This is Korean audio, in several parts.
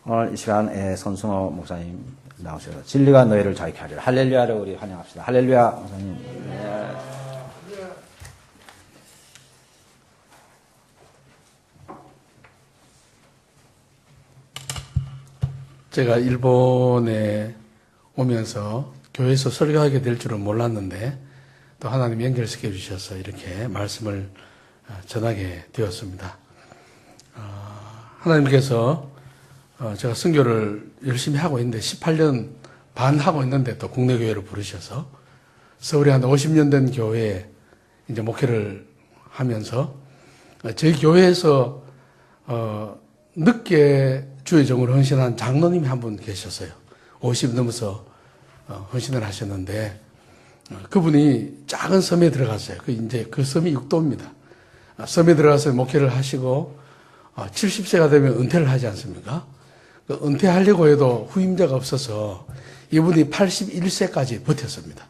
오늘 이 시간 손승호 목사님 나오셔서 진리가 너희를 자유케 하리라. 할렐루야를 우리 환영합시다. 할렐루야 목사님. 네. 제가 일본에 오면서 교회에서 설교하게 될 줄은 몰랐는데 또 하나님 연결시켜 주셔서 이렇게 말씀을 전하게 되었습니다. 하나님께서 제가 선교를 열심히 하고 있는데 18년 반 하고 있는데 또 국내 교회를 부르셔서 서울에 한 50년 된 교회에 이제 목회를 하면서 저희 교회에서 늦게 주의 종으로 헌신한 장로님이 한 분 계셨어요. 50 넘어서 헌신을 하셨는데 그분이 작은 섬에 들어갔어요. 이제 그 섬이 육도입니다. 섬에 들어가서 목회를 하시고 70세가 되면 은퇴를 하지 않습니까? 은퇴하려고 해도 후임자가 없어서 이분이 81세까지 버텼습니다.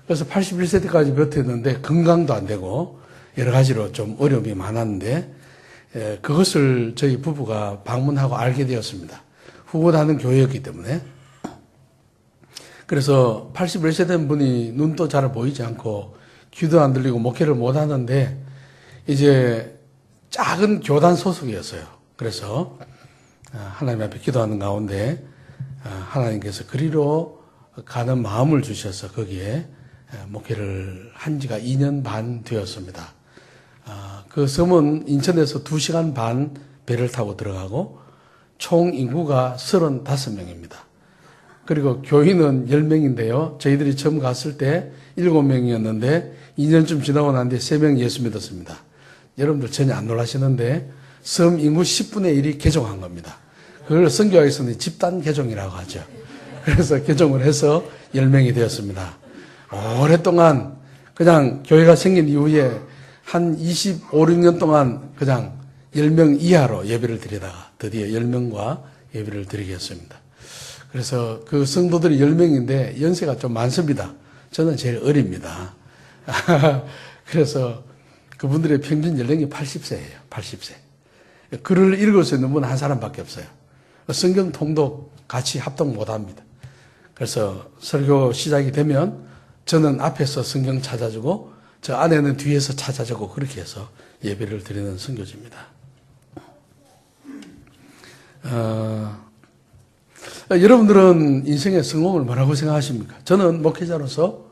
그래서 81세 때까지 버텼는데 건강도 안 되고 여러 가지로 좀 어려움이 많았는데 그것을 저희 부부가 방문하고 알게 되었습니다. 후원하는 교회였기 때문에. 그래서 81세 된 분이 눈도 잘 보이지 않고 귀도 안 들리고 목회를 못 하는데 이제 작은 교단 소속이었어요. 그래서 하나님 앞에 기도하는 가운데 하나님께서 그리로 가는 마음을 주셔서 거기에 목회를 한 지가 2년 반 되었습니다. 그 섬은 인천에서 2시간 반 배를 타고 들어가고 총 인구가 35명입니다. 그리고 교인은 10명인데요. 저희들이 처음 갔을 때 7명이었는데 2년쯤 지나고 난 뒤에 3명 예수 믿었습니다. 여러분들 전혀 안 놀라시는데 섬 인구 10분의 1이 개종한 겁니다. 그걸 선교학에서는 집단 개종이라고 하죠. 그래서 개종을 해서 10명이 되었습니다. 오랫동안 그냥 교회가 생긴 이후에 한 25, 6년 동안 그냥 10명 이하로 예배를 드리다가 드디어 10명과 예배를 드리겠습니다. 그래서 그 성도들이 10명인데 연세가 좀 많습니다. 저는 제일 어립니다. 그래서 그분들의 평균 연령이 80세예요. 80세. 글을 읽을 수 있는 분은 한 사람밖에 없어요. 성경 통독 같이 합동 못합니다. 그래서 설교 시작이 되면 저는 앞에서 성경 찾아주고 저 아내는 뒤에서 찾아주고 그렇게 해서 예배를 드리는 선교지입니다. 여러분들은 인생의 성공을 뭐라고 생각하십니까? 저는 목회자로서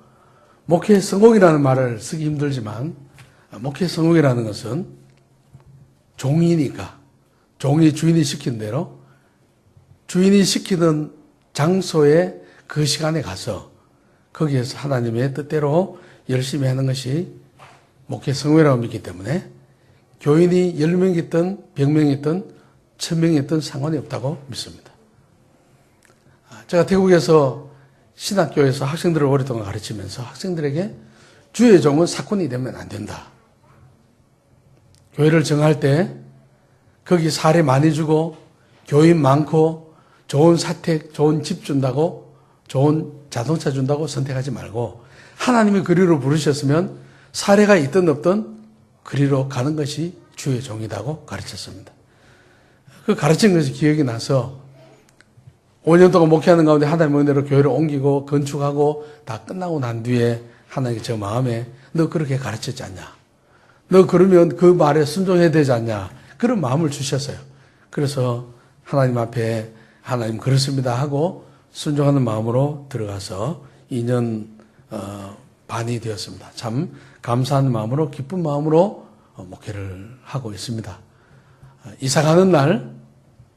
목회 성공이라는 말을 쓰기 힘들지만 목회 성공이라는 것은 종이니까 종이 주인이 시킨 대로 주인이 시키는 장소에 그 시간에 가서 거기에서 하나님의 뜻대로 열심히 하는 것이 목회 성공이라고 믿기 때문에 교인이 10명이든 100명이든 1000명이든 상관이 없다고 믿습니다. 제가 태국에서 신학교에서 학생들을 오랫동안 가르치면서 학생들에게 주의 종은 사건이 되면 안 된다. 교회를 정할 때 거기 사례 많이 주고 교인 많고 좋은 사택, 좋은 집 준다고 좋은 자동차 준다고 선택하지 말고 하나님이 그리로 부르셨으면 사례가 있든 없든 그리로 가는 것이 주의 종이라고 가르쳤습니다. 그 가르친 것이 기억이 나서 5년 동안 목회하는 가운데 하나님의 은혜로 교회를 옮기고 건축하고 다 끝나고 난 뒤에 하나님이 저 마음에 너 그렇게 가르쳤지 않냐? 너 그러면 그 말에 순종해야 되지 않냐? 그런 마음을 주셨어요. 그래서 하나님 앞에 하나님 그렇습니다 하고 순종하는 마음으로 들어가서 2년 반이 되었습니다. 참 감사한 마음으로 기쁜 마음으로 목회를 하고 있습니다. 이사 가는 날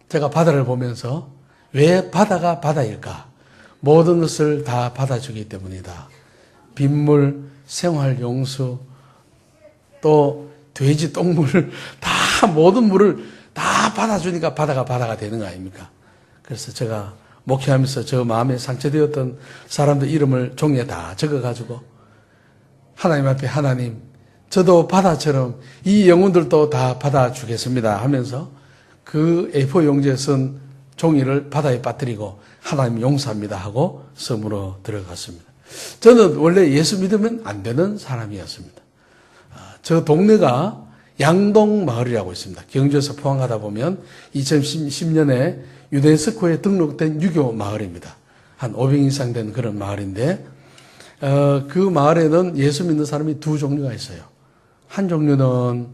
제가 바다를 보면서 왜 바다가 바다일까? 모든 것을 다 받아주기 때문이다. 빗물, 생활용수, 또 돼지, 똥물 다 모든 물을 다 받아주니까 바다가 되는 거 아닙니까? 그래서 제가 목회하면서 저 마음에 상처되었던 사람들 이름을 종이에 다 적어가지고 하나님 앞에 하나님 저도 바다처럼 이 영혼들도 다 받아주겠습니다 하면서 그 A4 용지에 쓴 종이를 바다에 빠뜨리고 하나님 용서합니다 하고 섬으로 들어갔습니다. 저는 원래 예수 믿으면 안 되는 사람이었습니다. 저 동네가 양동 마을이라고 있습니다. 경주에서 포항 가다 보면 2010년에 유네스코에 등록된 유교 마을입니다. 한 500 이상 된 그런 마을인데 그 마을에는 예수 믿는 사람이 두 종류가 있어요. 한 종류는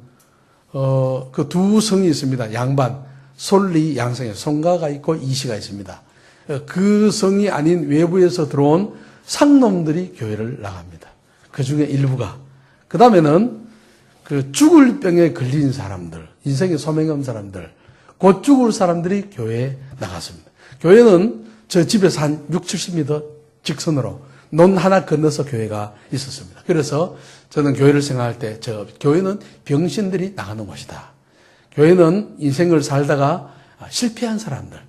그 두 성이 있습니다. 양반, 솔리, 양성에 송가가 있고 이시가 있습니다. 그 성이 아닌 외부에서 들어온 상놈들이 교회를 나갑니다. 그 중에 일부가. 그 다음에는 그 죽을 병에 걸린 사람들, 인생에 소망이 없는 사람들, 곧 죽을 사람들이 교회에 나갔습니다. 교회는 저 집에서 한 6, 70m 직선으로 논 하나 건너서 교회가 있었습니다. 그래서 저는 교회를 생각할 때 교회는 병신들이 나가는 곳이다. 교회는 인생을 살다가 실패한 사람들,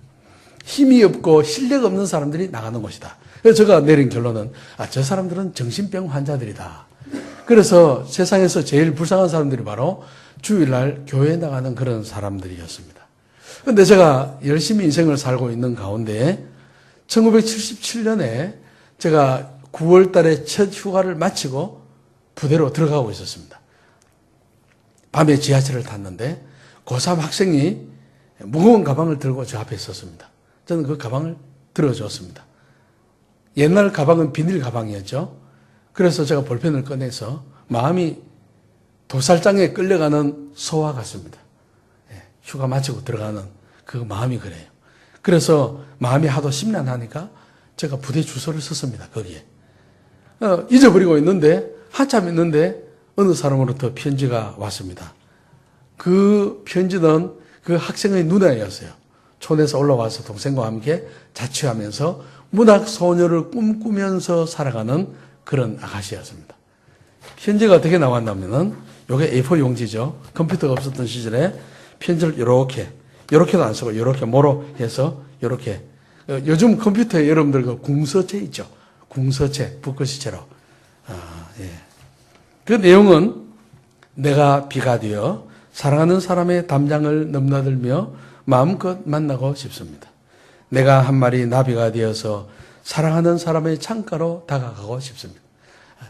힘이 없고 실력 없는 사람들이 나가는 곳이다. 그래서 제가 내린 결론은 저 사람들은 정신병 환자들이다. 그래서 세상에서 제일 불쌍한 사람들이 바로 주일날 교회에 나가는 그런 사람들이었습니다. 그런데 제가 열심히 인생을 살고 있는 가운데 1977년에 제가 9월 달에 첫 휴가를 마치고 부대로 들어가고 있었습니다. 밤에 지하철을 탔는데 고3 학생이 무거운 가방을 들고 저 앞에 있었습니다. 저는 그 가방을 들어줬습니다. 옛날 가방은 비닐 가방이었죠. 그래서 제가 볼펜을 꺼내서 마음이 도살장에 끌려가는 소와 같습니다. 휴가 마치고 들어가는 그 마음이 그래요. 그래서 마음이 하도 심란하니까 제가 부대 주소를 썼습니다. 거기에. 잊어버리고 있는데 한참 있는데 어느 사람으로부터 편지가 왔습니다. 그 편지는 그 학생의 누나였어요. 촌에서 올라와서 동생과 함께 자취하면서 문학 소녀를 꿈꾸면서 살아가는 그런 아가씨였습니다. 편지가 어떻게 나왔냐면은 요게 A4 용지죠. 컴퓨터가 없었던 시절에 편지를 요렇게도 안 쓰고 요렇게 모로 해서 요렇게 요즘 컴퓨터에 여러분들 그 궁서체 있죠. 궁서체, 붓글씨체로. 예. 그 내용은 내가 비가 되어 사랑하는 사람의 담장을 넘나들며 마음껏 만나고 싶습니다. 내가 한 마리 나비가 되어서 사랑하는 사람의 창가로 다가가고 싶습니다.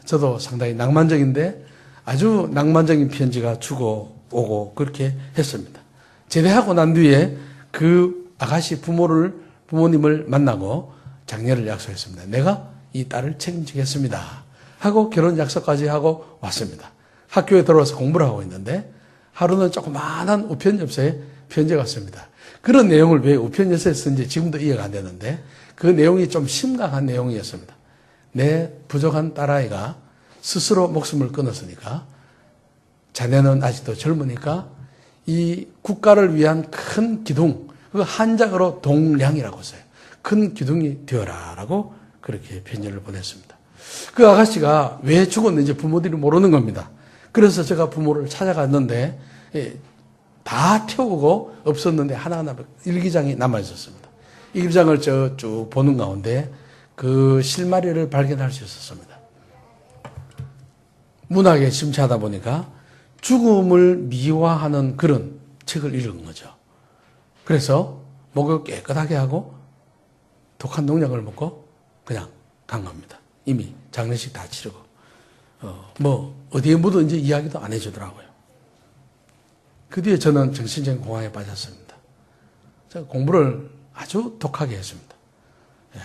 저도 상당히 낭만적인데 아주 낭만적인 편지가 주고 오고 그렇게 했습니다. 제대하고 난 뒤에 그 아가씨 부모님을 만나고 장례를 약속했습니다. 내가 이 딸을 책임지겠습니다. 하고 결혼 약속까지 하고 왔습니다. 학교에 들어와서 공부를 하고 있는데 하루는 조그마한 우편엽서에 편지가 왔습니다. 그런 내용을 왜 우편엽서에 쓴지 지금도 이해가 안 되는데 그 내용이 좀 심각한 내용이었습니다. 내 부족한 딸아이가 스스로 목숨을 끊었으니까 자네는 아직도 젊으니까 이 국가를 위한 큰 기둥, 그 한자어로 동량이라고 써요. 큰 기둥이 되어라라고 그렇게 편지를 보냈습니다. 그 아가씨가 왜 죽었는지 부모들이 모르는 겁니다. 그래서 제가 부모를 찾아갔는데 다 태우고 없었는데 하나하나 일기장이 남아있었습니다. 일기장을 쭉 보는 가운데 그 실마리를 발견할 수 있었습니다. 문학에 심취하다 보니까 죽음을 미화하는 그런 책을 읽은 거죠. 그래서 목을 깨끗하게 하고 독한 농약을 먹고 그냥 간 겁니다. 이미 장례식 다 치르고 어디에 묻은지 이야기도 안 해주더라고요. 그 뒤에 저는 정신적인 공황에 빠졌습니다. 제가 공부를 아주 독하게 했습니다. 예.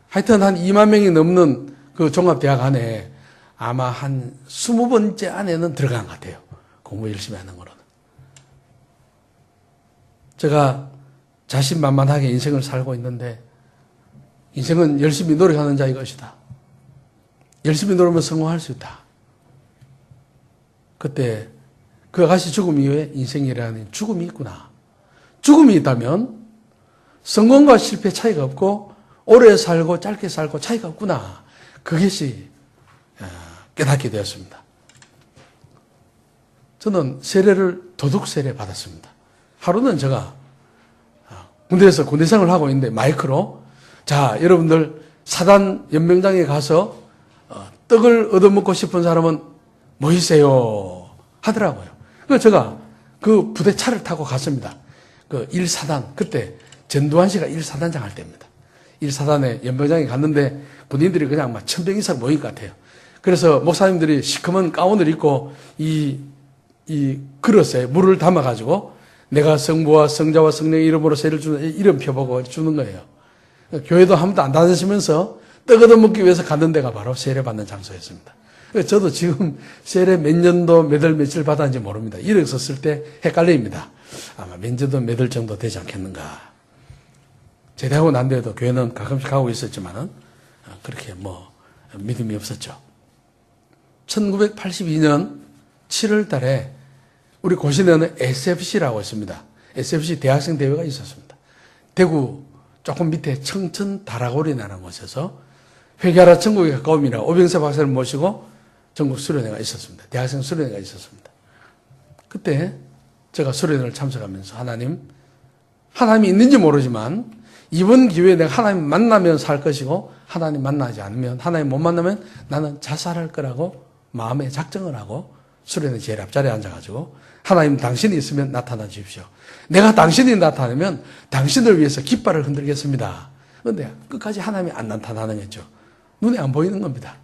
하여튼 한 2만 명이 넘는 그 종합대학 안에 아마 한 20번째 안에는 들어간 것 같아요. 공부 열심히 하는 거로는. 제가 자신만만하게 인생을 살고 있는데 인생은 열심히 노력하는 자의 것이다. 열심히 노력하면 성공할 수 있다. 그때 그 아가씨 죽음 이후에 인생이라는 죽음이 있구나. 죽음이 있다면 성공과 실패 차이가 없고 오래 살고 짧게 살고 차이가 없구나. 그것이 깨닫게 되었습니다. 저는 세례를 도둑 세례 받았습니다. 하루는 제가 군대에서 군대생활을 하고 있는데 마이크로 자 여러분들 사단 연명장에 가서 떡을 얻어먹고 싶은 사람은 모이세요 하더라고요. 그래서 제가 그 부대 차를 타고 갔습니다. 그 1사단 그때 전두환 씨가 1사단장 할 때입니다. 1사단에 연병장에 갔는데 군인들이 그냥 막 1000명 이상 모인 것 같아요. 그래서 목사님들이 시커먼 가운을 입고 이 이 그릇에 물을 담아가지고 내가 성부와 성자와 성령의 이름으로 세를 주는 이름 펴보고 주는 거예요. 교회도 한 번도 안 다니시면서 떡 얻어먹기 위해서 갔는 데가 바로 세례받는 장소였습니다. 저도 지금 세례 몇 년도 몇 월 며칠 받았는지 모릅니다. 이렇게 썼을 때 헷갈립니다. 아마 몇 년도 몇 월 정도 되지 않겠는가. 제대하고 난 뒤에도 교회는 가끔씩 가고 있었지만은 그렇게 믿음이 없었죠. 1982년 7월 달에 우리 고시내는 SFC라고 있습니다. SFC 대학생 대회가 있었습니다. 대구 조금 밑에 청천 다라골이라는 곳에서 회계하라 천국에 가까움이라 오병세 박사를 모시고 전국 수련회가 있었습니다. 대학생 수련회가 있었습니다. 그때 제가 수련회를 참석하면서 하나님이 있는지 모르지만 이번 기회에 내가 하나님 만나면 살 것이고 하나님 만나지 않으면 하나님 못 만나면 나는 자살할 거라고 마음에 작정을 하고 수련회 제일 앞자리에 앉아가지고 하나님 당신이 있으면 나타나 주십시오. 내가 당신이 나타나면 당신을 위해서 깃발을 흔들겠습니다. 그런데 끝까지 하나님이 안 나타나는 거죠. 눈에 안 보이는 겁니다.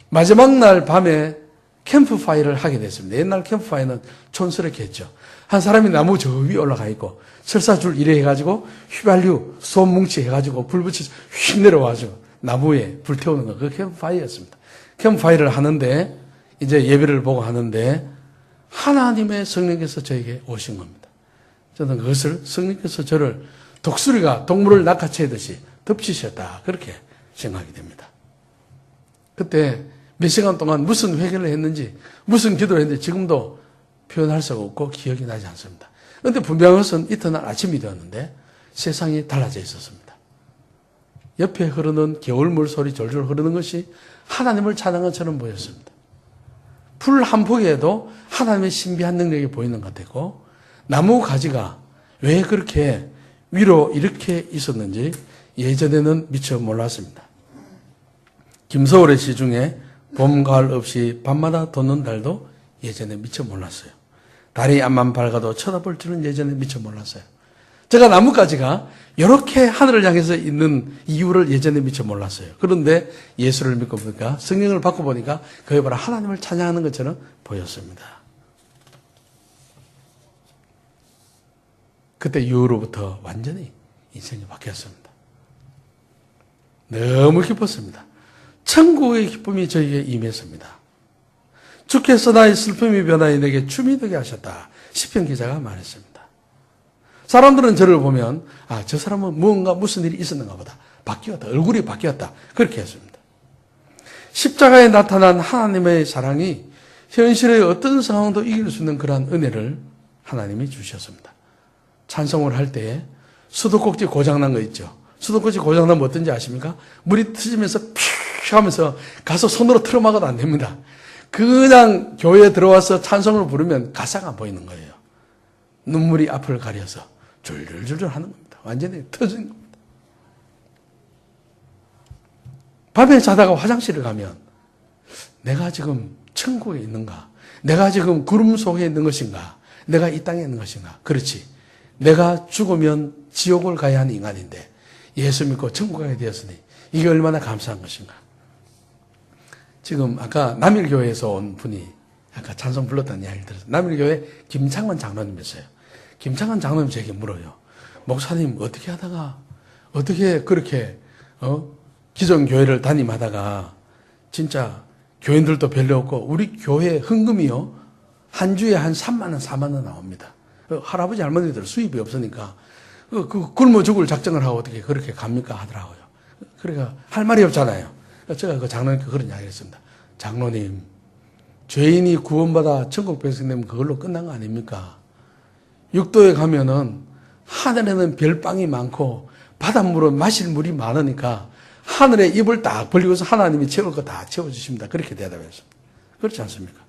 마지막 날 밤에 캠프파이어를 하게 됐습니다. 옛날 캠프파이어는 촌스럽게 했죠. 한 사람이 나무 저 위에 올라가 있고 설사줄 이래 해가지고 휘발유 솜 뭉치 해가지고 불 붙여서 휙 내려와가지고 나무에 불 태우는 거. 그 캠프파이어였습니다. 캠프파이어를 하는데 이제 예배를 보고 하는데 하나님의 성령께서 저에게 오신 겁니다. 저는 그것을 성령께서 저를 독수리가 동물을 낚아채듯이 덮치셨다. 그렇게 생각이 됩니다. 그때 몇 시간 동안 무슨 회개를 했는지 무슨 기도를 했는지 지금도 표현할 수가 없고 기억이 나지 않습니다. 그런데 분명한 것은 이튿날 아침이 되었는데 세상이 달라져 있었습니다. 옆에 흐르는 겨울물 소리 졸졸 흐르는 것이 하나님을 찬양한 것처럼 보였습니다. 풀 한 폭에도 하나님의 신비한 능력이 보이는 것 같았고 나무 가지가 왜 그렇게 위로 이렇게 있었는지 예전에는 미처 몰랐습니다. 김서울의 시 중에 봄, 가을 없이 밤마다 돋는 달도 예전에 미처 몰랐어요. 달이 앞만 밝아도 쳐다볼 줄은 예전에 미처 몰랐어요. 제가 나뭇가지가 이렇게 하늘을 향해서 있는 이유를 예전에 미처 몰랐어요. 그런데 예수를 믿고 보니까 성령을 받고 보니까 그게 바로 하나님을 찬양하는 것처럼 보였습니다. 그때 이후로부터 완전히 인생이 바뀌었습니다. 너무 기뻤습니다. 천국의 기쁨이 저에게 임했습니다. 주께서 나의 슬픔이 변하여 내게 춤이 되게 하셨다. 시편 기자가 말했습니다. 사람들은 저를 보면 저 사람은 무슨 일이 있었는가 보다. 바뀌었다. 얼굴이 바뀌었다. 그렇게 했습니다. 십자가에 나타난 하나님의 사랑이 현실의 어떤 상황도 이길 수 있는 그러한 은혜를 하나님이 주셨습니다. 찬송을 할 때에 수도꼭지 고장난 거 있죠. 수도꼭지 고장나면 어떤지 아십니까? 물이 터지면서 퓨 하면서 가서 손으로 틀어막아도 안 됩니다. 그냥 교회에 들어와서 찬송을 부르면 가사가 안 보이는 거예요. 눈물이 앞을 가려서 줄줄줄 하는 겁니다. 완전히 터진 겁니다. 밤에 자다가 화장실을 가면 내가 지금 천국에 있는가? 내가 지금 구름 속에 있는 것인가? 내가 이 땅에 있는 것인가? 그렇지. 내가 죽으면 지옥을 가야 하는 인간인데 예수 믿고 천국 가게 되었으니 이게 얼마나 감사한 것인가? 지금 아까 남일교회에서 온 분이 아까 찬송 불렀다는 이야기를 들었어요. 남일교회 김창원 장로님이었어요. 김창원 장로님 저에게 물어요. 목사님 어떻게 하다가 어떻게 그렇게 기존 교회를 담임하다가 진짜 교인들도 별로 없고 우리 교회 헌금이요 한 주에 한 3만 원, 4만 원 나옵니다. 할아버지 할머니들 수입이 없으니까 굶어 죽을 작정을 하고 어떻게 그렇게 갑니까 하더라고요. 그러니까 할 말이 없잖아요. 제가 그 장로님께 그런 이야기를 했습니다. 장로님, 죄인이 구원받아 천국 백성 되면 그걸로 끝난 거 아닙니까? 육도에 가면은 하늘에는 별빵이 많고 바닷물은 마실 물이 많으니까 하늘에 입을 딱 벌리고서 하나님이 채울 거 다 채워주십니다. 그렇게 대답했습니다. 그렇지 않습니까?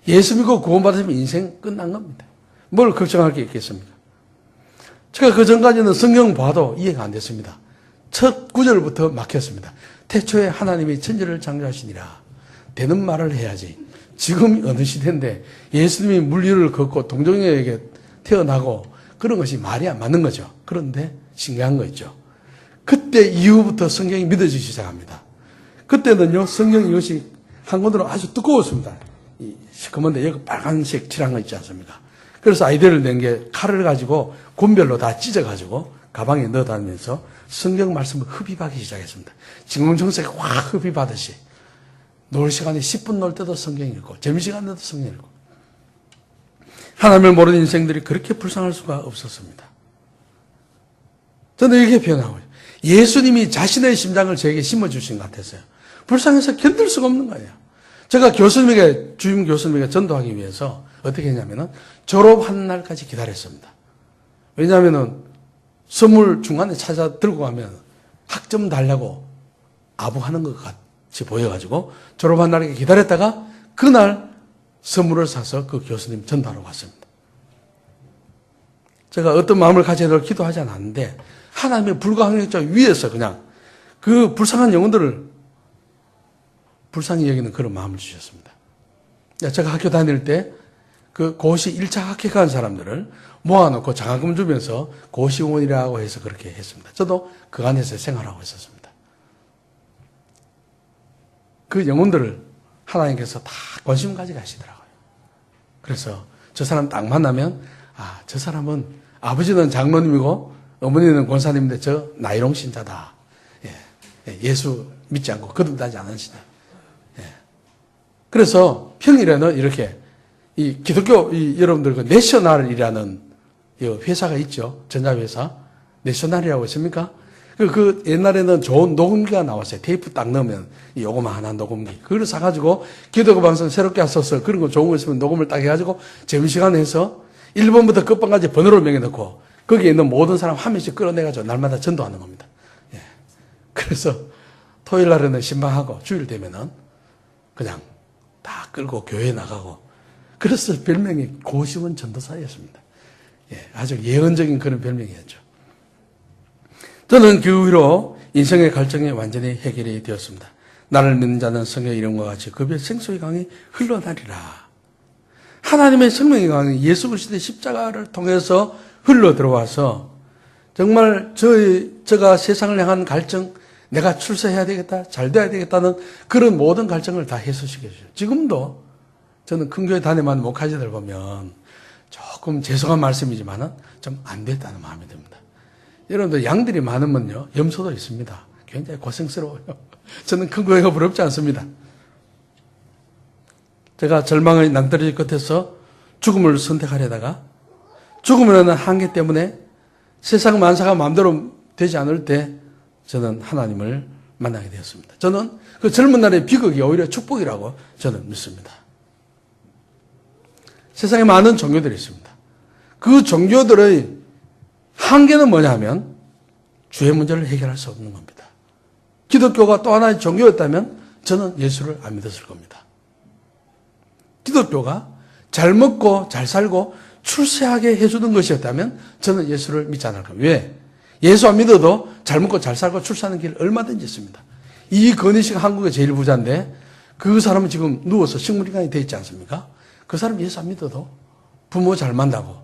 예수 믿고 구원받으면 인생 끝난 겁니다. 뭘 걱정할 게 있겠습니까? 제가 그 전까지는 성경 봐도 이해가 안 됐습니다. 첫 구절부터 막혔습니다. 태초에 하나님이 천지를 창조하시니라. 되는 말을 해야지. 지금 어느 시대인데 예수님이 물리를 걷고 동정녀에게 태어나고 그런 것이 말이 안 맞는 거죠. 그런데 신기한 거 있죠. 그때 이후부터 성경이 믿어지기 시작합니다. 그때는요, 성경 이것이 한 권으로 아주 두꺼웠습니다. 시커먼데 여기 빨간색 칠한 거 있지 않습니까? 그래서 아이디어를 낸 게 칼을 가지고 곤별로 다 찢어가지고 가방에 넣어 다니면서 성경 말씀을 흡입하기 시작했습니다. 진공청소기 확 흡입하듯이. 놀 시간에 10분 놀 때도 성경 읽고, 점심시간에도 성경 읽고. 하나님을 모르는 인생들이 그렇게 불쌍할 수가 없었습니다. 저는 이렇게 표현하고 있어요. 예수님이 자신의 심장을 저에게 심어주신 것 같았어요. 불쌍해서 견딜 수가 없는 거예요. 제가 주임 교수님에게 전도하기 위해서 어떻게 했냐면은 졸업하는 날까지 기다렸습니다. 왜냐하면은 선물 중간에 찾아 들고 가면 학점 달라고 아부하는 것 같이 보여가지고 졸업한 날까지 기다렸다가 그날 선물을 사서 그 교수님 전도하러 갔습니다. 제가 어떤 마음을 가져야 기도하지 않았는데 하나님의 불가항력자 위에서 그냥 그 불쌍한 영혼들을 불쌍히 여기는 그런 마음을 주셨습니다. 제가 학교 다닐 때 그 고시 1차 합격한 사람들을 모아놓고 장학금 주면서 고시원이라고 해서 그렇게 했습니다. 저도 그 안에서 생활하고 있었습니다. 그 영혼들을 하나님께서 다 관심 가지고 하시더라고요. 그래서 저 사람 딱 만나면 저 사람은 아버지는 장로님이고 어머니는 권사님인데 저 나이롱 신자다. 예수 믿지 않고 거듭나지 않은 신자. 그래서 평일에는 이렇게 이 기독교 여러분들 그 내셔널이라는 회사가 있죠. 전자회사. 내셔널이라고 있습니까? 그 옛날에는 좋은 녹음기가 나왔어요. 테이프 딱 넣으면 요거만한 녹음기. 그걸 사가지고 기독교 방송 새롭게 하소서 그런 거 좋은 거 있으면 녹음을 딱 해가지고 점심시간에 해서 1번부터 끝번까지 번호를 명해놓고 거기에 있는 모든 사람 한 명씩 끌어내가지고 날마다 전도하는 겁니다. 그래서 토요일 날에는 신방하고 주일 되면은 그냥 다 끌고 교회에 나가고 그래서 별명이 고시원 전도사였습니다. 아주 예언적인 그런 별명이었죠. 저는 그 후로 인생의 갈증이 완전히 해결이 되었습니다. 나를 믿는 자는 성의 이름과 같이 급여 생수의 강이 흘러나리라. 하나님의 생명의 강이 예수 그리스도의 십자가를 통해서 흘러 들어와서 정말 제가 세상을 향한 갈증, 내가 출세해야 되겠다, 잘 돼야 되겠다는 그런 모든 갈증을 다 해소시켜 주죠. 지금도 저는 큰 교회 다니면 목회자들 보면 조금 죄송한 말씀이지만은 좀 안 됐다는 마음이 듭니다. 여러분들 양들이 많으면요 염소도 있습니다. 굉장히 고생스러워요. 저는 큰 교회가 부럽지 않습니다. 제가 절망의 낭떠러지 끝에서 죽음을 선택하려다가 죽음이라는 한계 때문에 세상 만사가 마음대로 되지 않을 때 저는 하나님을 만나게 되었습니다. 저는 그 젊은 날의 비극이 오히려 축복이라고 저는 믿습니다. 세상에 많은 종교들이 있습니다. 그 종교들의 한계는 뭐냐 하면 주의 문제를 해결할 수 없는 겁니다. 기독교가 또 하나의 종교였다면 저는 예수를 안 믿었을 겁니다. 기독교가 잘 먹고 잘 살고 출세하게 해주는 것이었다면 저는 예수를 믿지 않을 겁니다. 왜? 예수 안 믿어도 잘 먹고 잘 살고 출세하는 길 얼마든지 있습니다. 이건희 씨가 한국의 제일 부자인데 그 사람은 지금 누워서 식물인간이 되어 있지 않습니까? 그 사람 예수 안 믿어도 부모 잘 만나고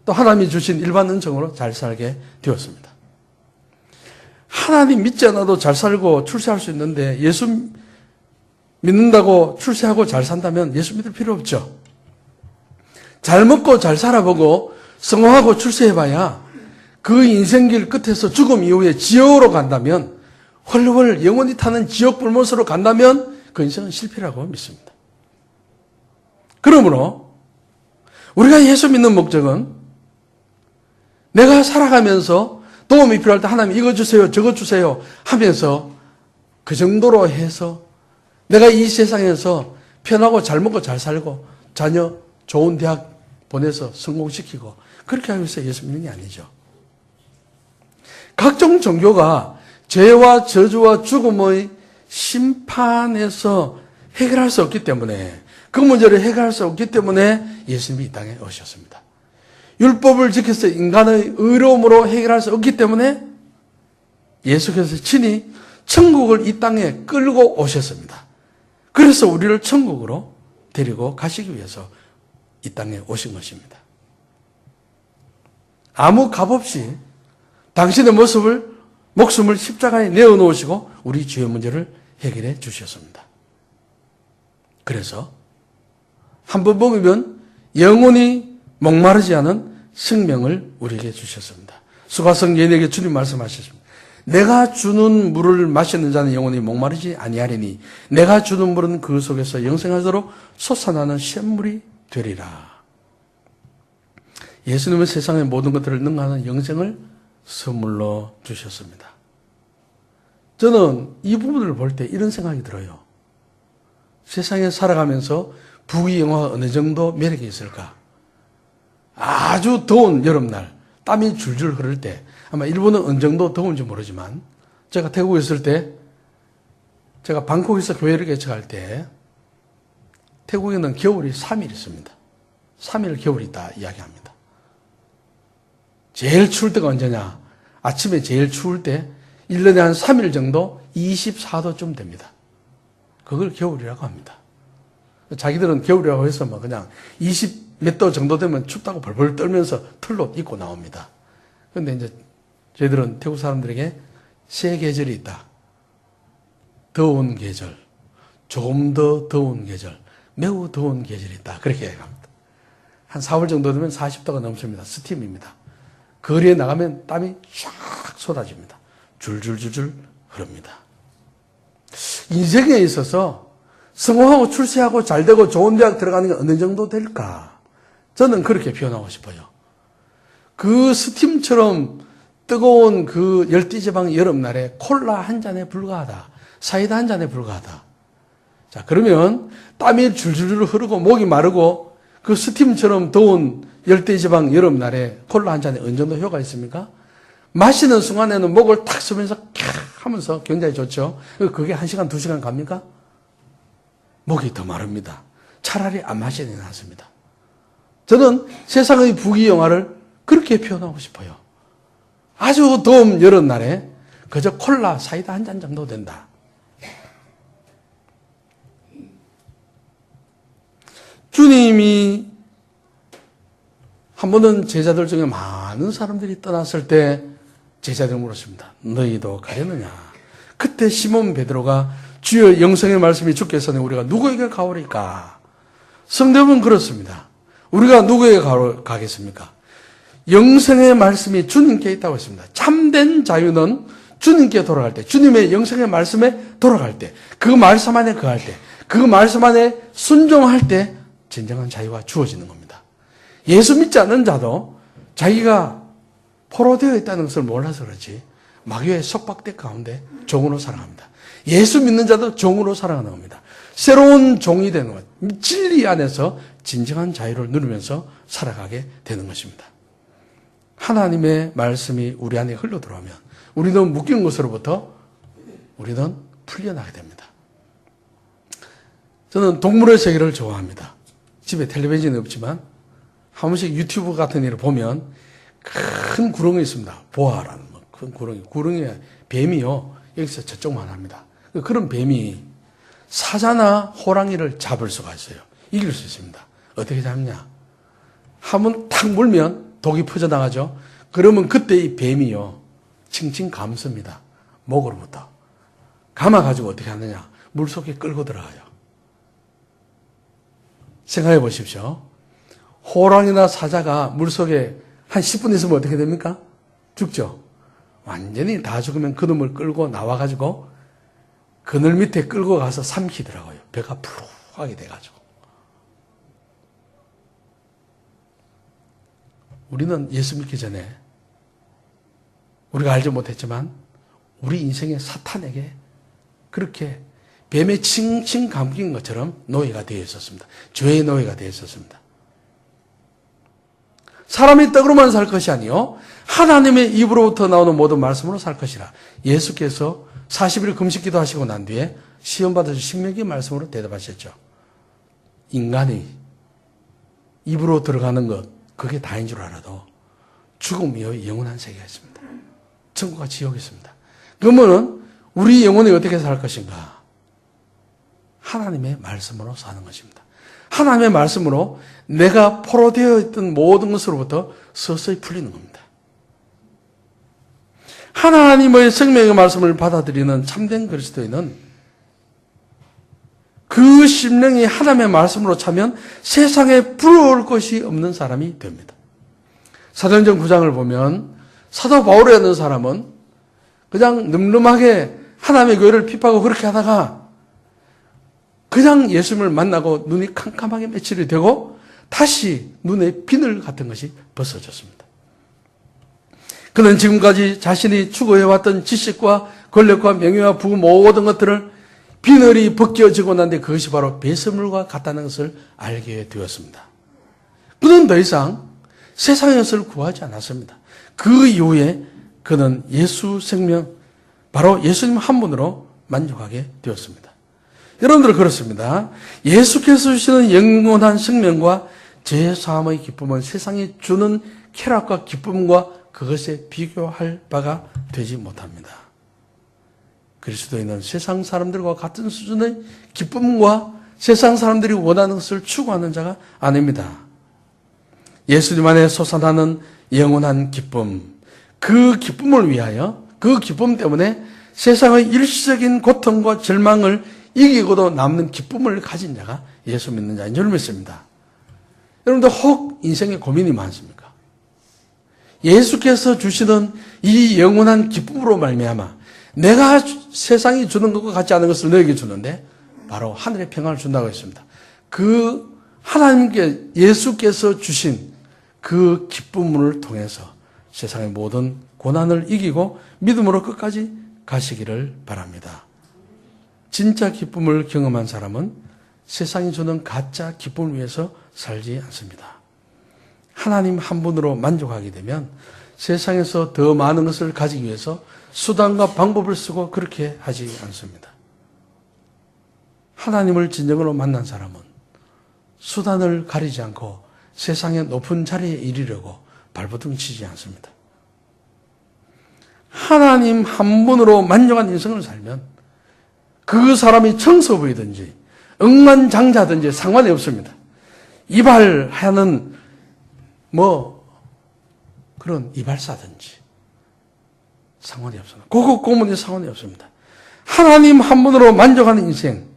또 하나님이 주신 일반 은총으로 잘 살게 되었습니다. 하나님 믿지 않아도 잘 살고 출세할 수 있는데 예수 믿는다고 출세하고 잘 산다면 예수 믿을 필요 없죠. 잘 먹고 잘 살아보고 성공하고 출세해봐야 그 인생길 끝에서 죽음 이후에 지옥으로 간다면 헐헐 영원히 타는 지옥 불못으로 간다면 그 인생은 실패라고 믿습니다. 그러므로 우리가 예수 믿는 목적은 내가 살아가면서 도움이 필요할 때 하나님 이거 주세요 저거 주세요 하면서 그 정도로 해서 내가 이 세상에서 편하고 잘 먹고 잘 살고 자녀 좋은 대학 보내서 성공시키고 그렇게 하기 위해서 예수 믿는 게 아니죠. 각종 종교가 죄와 저주와 죽음의 심판에서 해결할 수 없기 때문에 그 문제를 해결할 수 없기 때문에 예수님이 이 땅에 오셨습니다. 율법을 지켜서 인간의 의로움으로 해결할 수 없기 때문에 예수께서 친히 천국을 이 땅에 끌고 오셨습니다. 그래서 우리를 천국으로 데리고 가시기 위해서 이 땅에 오신 것입니다. 아무 값 없이 당신의 목숨을 십자가에 내어놓으시고 우리 죄의 문제를 해결해 주셨습니다. 그래서 한번 먹으면 영원히 목마르지 않은 생명을 우리에게 주셨습니다. 수가성 여인에게 주님 말씀하셨습니다. 내가 주는 물을 마시는 자는 영원히 목마르지 아니하리니 내가 주는 물은 그 속에서 영생하도록 솟아나는 샘물이 되리라. 예수님은 세상의 모든 것들을 능가하는 영생을 선물로 주셨습니다. 저는 이 부분을 볼 때 이런 생각이 들어요. 세상에 살아가면서 부귀영화가 어느 정도 매력이 있을까? 아주 더운 여름날 땀이 줄줄 흐를 때, 아마 일본은 어느 정도 더운지 모르지만 제가 태국에 있을 때, 제가 방콕에서 교회를 개척할 때 태국에는 겨울이 3일 있습니다. 3일 겨울이 있다 이야기합니다. 제일 추울 때가 언제냐? 아침에 제일 추울 때 1년에 한 3일 정도 24도쯤 됩니다. 그걸 겨울이라고 합니다. 자기들은 겨울이라고 해서 뭐 그냥 20 몇 도 정도 되면 춥다고 벌벌 떨면서 털로 입고 나옵니다. 그런데 이제 저희들은 태국 사람들에게 세 계절이 있다. 더운 계절, 조금 더 더운 계절, 매우 더운 계절이 있다. 그렇게 얘기합니다. 한 4월 정도 되면 40도가 넘습니다. 스팀입니다. 거리에 나가면 땀이 쫙 쏟아집니다. 줄줄줄줄 흐릅니다. 인생에 있어서 성공하고 출세하고 잘되고 좋은 대학 들어가는 게 어느 정도 될까? 저는 그렇게 표현하고 싶어요. 그 스팀처럼 뜨거운 그 열띠지방 여름날에 콜라 한 잔에 불과하다. 사이다 한 잔에 불과하다. 자, 그러면 땀이 줄줄줄 흐르고 목이 마르고 그 스팀처럼 더운 열대지방 여름날에 콜라 한 잔에 어느 정도 효과가 있습니까? 마시는 순간에는 목을 탁 쓰면서 캬 하면서 굉장히 좋죠. 그게 1시간, 2시간 갑니까? 목이 더 마릅니다. 차라리 안 마시는 게 낫습니다. 저는 세상의 부귀영화를 그렇게 표현하고 싶어요. 아주 더운 여름날에 그저 콜라, 사이다 한 잔 정도 된다. 주님이 한 번은 제자들 중에 많은 사람들이 떠났을 때 제자들 물었습니다. 너희도 가려느냐? 그때 시몬 베드로가 주여 영생의 말씀이 주께서는 우리가 누구에게 가오리까? 성경은 그렇습니다. 우리가 누구에게 가겠습니까? 영생의 말씀이 주님께 있다고 했습니다. 참된 자유는 주님께 돌아갈 때, 주님의 영생의 말씀에 돌아갈 때, 그 말씀 안에 거할 때, 그 말씀 안에 순종할 때 진정한 자유가 주어지는 겁니다. 예수 믿지 않는 자도 자기가 포로되어 있다는 것을 몰라서 그렇지 마귀의 속박대 가운데 종으로 살아갑니다. 예수 믿는 자도 종으로 살아가는 겁니다. 새로운 종이 되는 것, 진리 안에서 진정한 자유를 누리면서 살아가게 되는 것입니다. 하나님의 말씀이 우리 안에 흘러들어오면 우리는 묶인 것으로부터 우리는 풀려나게 됩니다. 저는 동물의 세계를 좋아합니다. 집에 텔레비전이 없지만 한 번씩 유튜브 같은 일을 보면 큰 구렁이 있습니다. 보아라는 큰 구렁이. 구렁이에 뱀이요. 여기서 저쪽만 합니다. 그런 뱀이 사자나 호랑이를 잡을 수가 있어요. 이길 수 있습니다. 어떻게 잡냐? 한번 탁 물면 독이 퍼져나가죠. 그러면 그때 이 뱀이요. 칭칭 감습니다. 목으로부터. 감아가지고 어떻게 하느냐? 물속에 끌고 들어가요. 생각해 보십시오. 호랑이나 사자가 물속에 한 10분 있으면 어떻게 됩니까? 죽죠. 완전히 다 죽으면 그놈을 끌고 나와가지고 그늘 밑에 끌고 가서 삼키더라고요. 배가 푸르하게 돼가지고. 우리는 예수 믿기 전에 우리가 알지 못했지만 우리 인생의 사탄에게 그렇게 뱀에 칭칭 감긴 것처럼 노예가 되어 있었습니다. 죄의 노예가 되어 있었습니다. 사람의 떡으로만 살 것이 아니요 하나님의 입으로부터 나오는 모든 말씀으로 살 것이라. 예수께서 40일 금식 기도하시고 난 뒤에 시험 받으신 신명기 말씀으로 대답하셨죠. 인간이 입으로 들어가는 것 그게 다인 줄 알아도 죽음이요 영원한 세계가 있습니다. 천국과 지옥이 있습니다. 그러면 우리 영혼이 어떻게 살 것인가? 하나님의 말씀으로 사는 것입니다. 하나님의 말씀으로 내가 포로되어 있던 모든 것으로부터 서서히 풀리는 겁니다. 하나님의 생명의 말씀을 받아들이는 참된 그리스도인은 그 심령이 하나님의 말씀으로 차면 세상에 부러울 것이 없는 사람이 됩니다. 사도행전 9장을 보면 사도 바울이라는 사람은 그냥 늠름하게 하나님의 교회를 핍하고 그렇게 하다가 그냥 예수님을 만나고 눈이 캄캄하게 며칠이 되고 다시 눈에 비늘 같은 것이 벗어졌습니다. 그는 지금까지 자신이 추구해왔던 지식과 권력과 명예와 부귀 모든 것들을 비늘이 벗겨지고 난데 그것이 바로 배설물과 같다는 것을 알게 되었습니다. 그는 더 이상 세상의 것을 구하지 않았습니다. 그 이후에 그는 예수 생명, 바로 예수님 한 분으로 만족하게 되었습니다. 여러분들 그렇습니다. 예수께서 주시는 영원한 생명과 죄사함의 기쁨은 세상이 주는 쾌락과 기쁨과 그것에 비교할 바가 되지 못합니다. 그리스도인은 세상 사람들과 같은 수준의 기쁨과 세상 사람들이 원하는 것을 추구하는 자가 아닙니다. 예수님 안에 솟아나는 영원한 기쁨, 그 기쁨을 위하여, 그 기쁨 때문에 세상의 일시적인 고통과 절망을 이기고도 남는 기쁨을 가진 자가 예수 믿는 자인 줄 믿습니다. 여러분들 혹 인생에 고민이 많습니까? 예수께서 주시는 이 영원한 기쁨으로 말미암아 내가 세상이 주는 것과 같지 않은 것을 너에게 주는데 바로 하늘의 평안을 준다고 했습니다. 그 하나님께 예수께서 주신 그 기쁨을 통해서 세상의 모든 고난을 이기고 믿음으로 끝까지 가시기를 바랍니다. 진짜 기쁨을 경험한 사람은 세상이 주는 가짜 기쁨을 위해서 살지 않습니다. 하나님 한 분으로 만족하게 되면 세상에서 더 많은 것을 가지기 위해서 수단과 방법을 쓰고 그렇게 하지 않습니다. 하나님을 진정으로 만난 사람은 수단을 가리지 않고 세상의 높은 자리에 이르려고 발버둥 치지 않습니다. 하나님 한 분으로 만족한 인생을 살면 그 사람이 청소부이든지 억만장자든지 상관이 없습니다. 이발하는 그런 이발사든지 상관이 없습니다. 고급 고문이 상관이 없습니다. 하나님 한 분으로 만족하는 인생,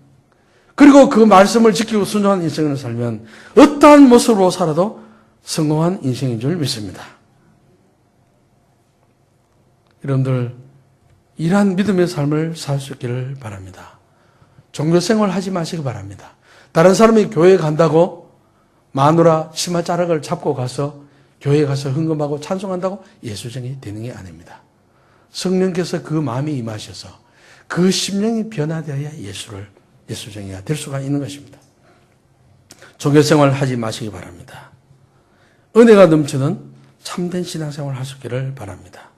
그리고 그 말씀을 지키고 순종하는 인생을 살면 어떠한 모습으로 살아도 성공한 인생인 줄 믿습니다. 여러분들 이러한 믿음의 삶을 살 수 있기를 바랍니다. 종교생활 하지 마시기 바랍니다. 다른 사람이 교회에 간다고 마누라 치마자락을 잡고 가서 교회에 가서 헌금하고 찬송한다고 예수쟁이 되는 게 아닙니다. 성령께서 그 마음이 임하셔서 그 심령이 변화되어야 예수쟁이가 될 수가 있는 것입니다. 종교생활 하지 마시기 바랍니다. 은혜가 넘치는 참된 신앙생활을 할 수 있기를 바랍니다.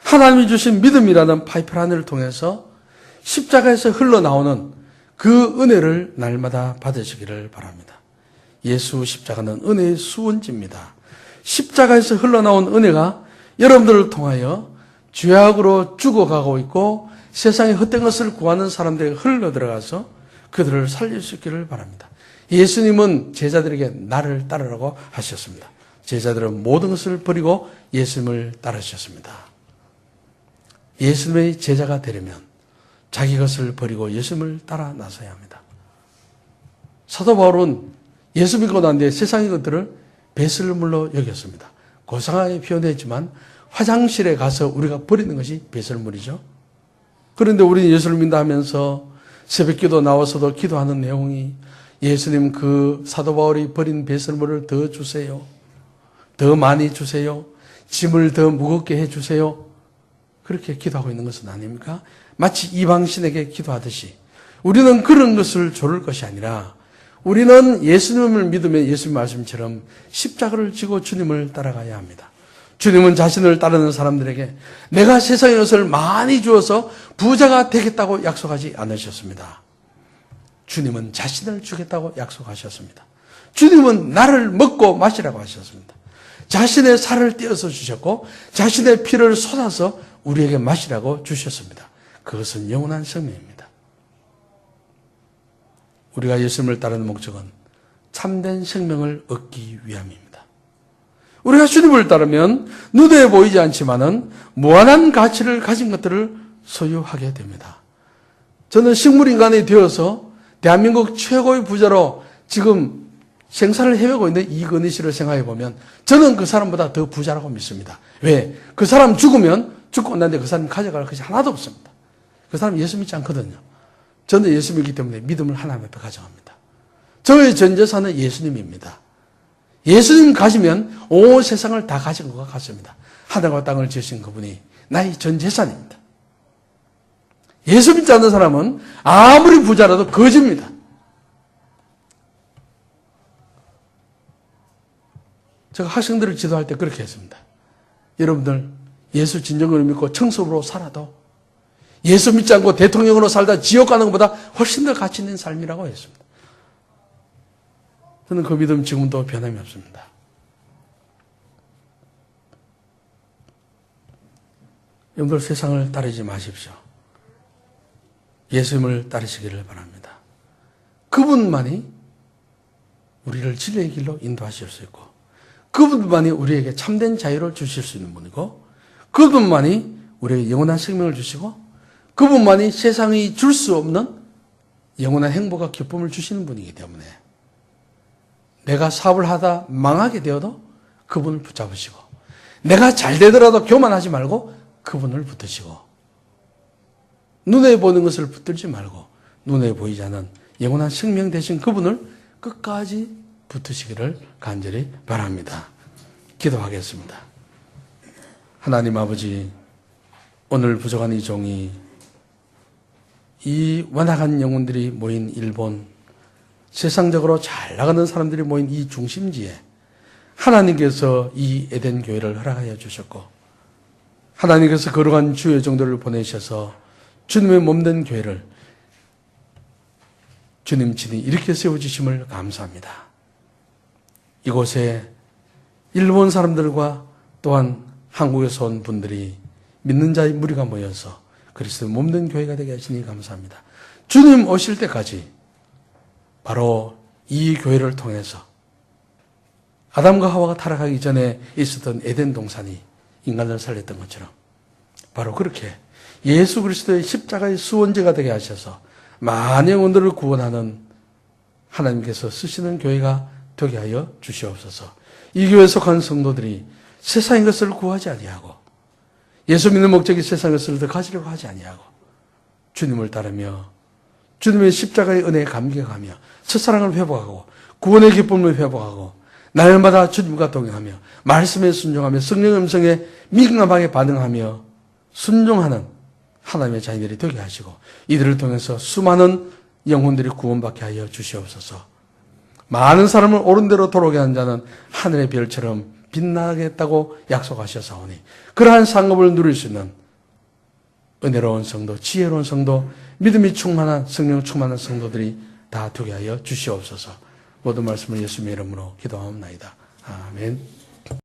하나님이 주신 믿음이라는 파이프라인을 통해서 십자가에서 흘러나오는 그 은혜를 날마다 받으시기를 바랍니다. 예수 십자가는 은혜의 수원지입니다. 십자가에서 흘러나온 은혜가 여러분들을 통하여 죄악으로 죽어가고 있고 세상에 헛된 것을 구하는 사람들에게 흘러들어가서 그들을 살릴 수 있기를 바랍니다. 예수님은 제자들에게 나를 따르라고 하셨습니다. 제자들은 모든 것을 버리고 예수님을 따르셨습니다. 예수님의 제자가 되려면 자기 것을 버리고 예수님을 따라 나서야 합니다. 사도 바울은 예수 믿고 난 뒤에 세상의 것들을 배설물로 여겼습니다. 고상하게 표현했지만 화장실에 가서 우리가 버리는 것이 배설물이죠. 그런데 우리는 예수를 믿다 하면서 새벽기도 나와서도 기도하는 내용이 예수님 그 사도 바울이 버린 배설물을 더 주세요. 더 많이 주세요. 짐을 더 무겁게 해주세요. 그렇게 기도하고 있는 것은 아닙니까? 마치 이방신에게 기도하듯이 우리는 그런 것을 조를 것이 아니라 우리는 예수님을 믿으면 예수님 말씀처럼 십자가를 지고 주님을 따라가야 합니다. 주님은 자신을 따르는 사람들에게 내가 세상의 것을 많이 주어서 부자가 되겠다고 약속하지 않으셨습니다. 주님은 자신을 주겠다고 약속하셨습니다. 주님은 나를 먹고 마시라고 하셨습니다. 자신의 살을 떼어서 주셨고 자신의 피를 쏟아서 우리에게 마시라고 주셨습니다. 그것은 영원한 생명입니다. 우리가 예수님을 따르는 목적은 참된 생명을 얻기 위함입니다. 우리가 주님을 따르면 눈에 보이지 않지만은 무한한 가치를 가진 것들을 소유하게 됩니다. 저는 식물인간이 되어서 대한민국 최고의 부자로 지금 생사를 헤매고 있는 이건희 씨를 생각해 보면 저는 그 사람보다 더 부자라고 믿습니다. 왜? 그 사람 죽으면 죽고 났는데 그 사람 가져갈 것이 하나도 없습니다. 그 사람 예수 믿지 않거든요. 저는 예수 믿기 때문에 믿음을 하나님 앞에 가져갑니다. 저의 전 재산은 예수님입니다. 예수님 가지면 온 세상을 다 가진 것과 같습니다. 하늘과 땅을 지으신 그분이 나의 전 재산입니다. 예수 믿지 않는 사람은 아무리 부자라도 거지입니다. 제가 학생들을 지도할 때 그렇게 했습니다. 여러분들 예수 진정으로 믿고 청소로 살아도 예수 믿지 않고 대통령으로 살다 지옥 가는 것보다 훨씬 더 가치 있는 삶이라고 했습니다. 저는 그 믿음 지금도 변함이 없습니다. 여러분들 세상을 따르지 마십시오. 예수님을 따르시기를 바랍니다. 그분만이 우리를 진리의 길로 인도하실 수 있고 그분만이 우리에게 참된 자유를 주실 수 있는 분이고 그분만이 우리에게 영원한 생명을 주시고 그분만이 세상이 줄 수 없는 영원한 행복과 기쁨을 주시는 분이기 때문에 내가 사업을 하다 망하게 되어도 그분을 붙잡으시고 내가 잘 되더라도 교만하지 말고 그분을 붙드시고 눈에 보이는 것을 붙들지 말고 눈에 보이지 않는 영원한 생명 되신 그분을 끝까지 붙으시기를 간절히 바랍니다. 기도하겠습니다. 하나님 아버지, 오늘 부족한 이 종이 이 완악한 영혼들이 모인 일본, 세상적으로 잘 나가는 사람들이 모인 이 중심지에 하나님께서 이 에덴 교회를 허락하여 주셨고 하나님께서 거룩한 주의 정도를 보내셔서 주님의 몸된 교회를 주님 친히 이렇게 세워주심을 감사합니다. 이곳에 일본 사람들과 또한 한국에서 온 분들이 믿는 자의 무리가 모여서 그리스도의 몸된 교회가 되게 하시니 감사합니다. 주님 오실 때까지 바로 이 교회를 통해서 아담과 하와가 타락하기 전에 있었던 에덴 동산이 인간을 살렸던 것처럼 바로 그렇게 예수 그리스도의 십자가의 수원제가 되게 하셔서 많은 영혼들을 구원하는 하나님께서 쓰시는 교회가 되게 하여 주시옵소서. 이 교회에 속한 성도들이 세상의 것을 구하지 아니하고 예수 믿는 목적이 세상의 것을 더 가지려고 하지 아니하고 주님을 따르며 주님의 십자가의 은혜에 감격하며 첫사랑을 회복하고 구원의 기쁨을 회복하고 날마다 주님과 동행하며 말씀에 순종하며 성령의 음성에 민감하게 반응하며 순종하는 하나님의 자녀들이 되게 하시고 이들을 통해서 수많은 영혼들이 구원받게 하여 주시옵소서. 많은 사람을 옳은 대로 돌아오게 한 자는 하늘의 별처럼 빛나겠다고 약속하셨사오니 그러한 상급을 누릴 수 있는 은혜로운 성도, 지혜로운 성도, 믿음이 충만한 성령 충만한 성도들이 다 되게 하여 주시옵소서. 모든 말씀을 예수님의 이름으로 기도하옵나이다. 아멘.